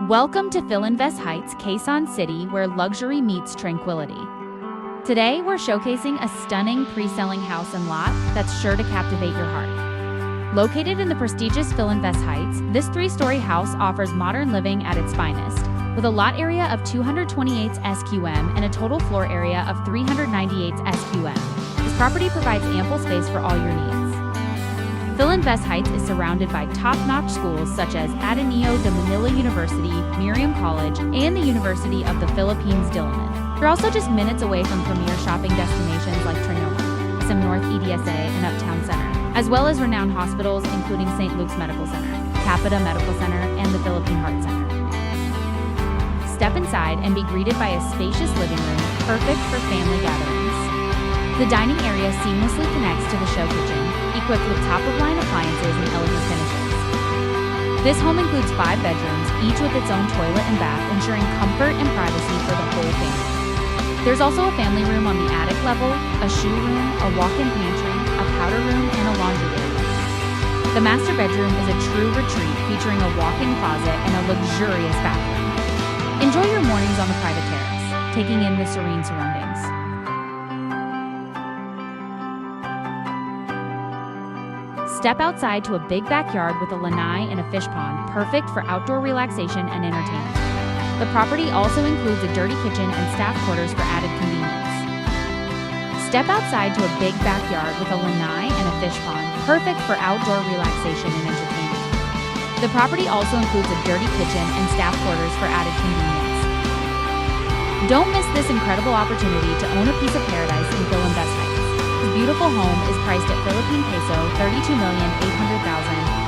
Welcome to Filinvest Heights, Quezon City, where luxury meets tranquility. Today, we're showcasing a stunning pre-selling house and lot that's sure to captivate your heart. Located in the prestigious Filinvest Heights, this three-story house offers modern living at its finest, with a lot area of 228 SQM and a total floor area of 398 SQM. This property provides ample space for all your needs. Filinvest Heights is surrounded by top-notch schools such as Ateneo de Manila University, Miriam College, and the University of the Philippines, Diliman. You're also just minutes away from premier shopping destinations like Trinoma, SM North EDSA, and Uptown Center, as well as renowned hospitals including St. Luke's Medical Center, Capita Medical Center, and the Philippine Heart Center. Step inside and be greeted by a spacious living room, perfect for family gatherings. The dining area seamlessly connects to the show kitchen, equipped with top-of-line appliances and elegant finishes. This home includes 5 bedrooms, each with its own toilet and bath, ensuring comfort and privacy for the whole family. There's also a family room on the attic level, a shoe room, a walk-in pantry, a powder room, and a laundry area. The master bedroom is a true retreat, featuring a walk-in closet and a luxurious bathroom. Enjoy your mornings on the private terrace, taking in the serene surroundings. Step outside to a big backyard with a lanai and a fish pond, perfect for outdoor relaxation and entertainment. The property also includes a dirty kitchen and staff quarters for added convenience. Step outside to a big backyard with a lanai and a fish pond, perfect for outdoor relaxation and entertainment. The property also includes a dirty kitchen and staff quarters for added convenience. Don't miss this incredible opportunity to own a piece of paradise in Filinvest Heights. This beautiful home is priced at Philippine peso 32,800,000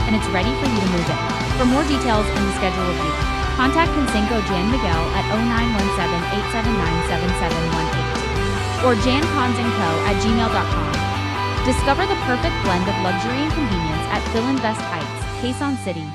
and it's ready for you to move in. For more details and to schedule a view, contact Consinco Jan Miguel at 0917-879-7718 or janconsinco@gmail.com. Discover the perfect blend of luxury and convenience at Filinvest Heights, Quezon City.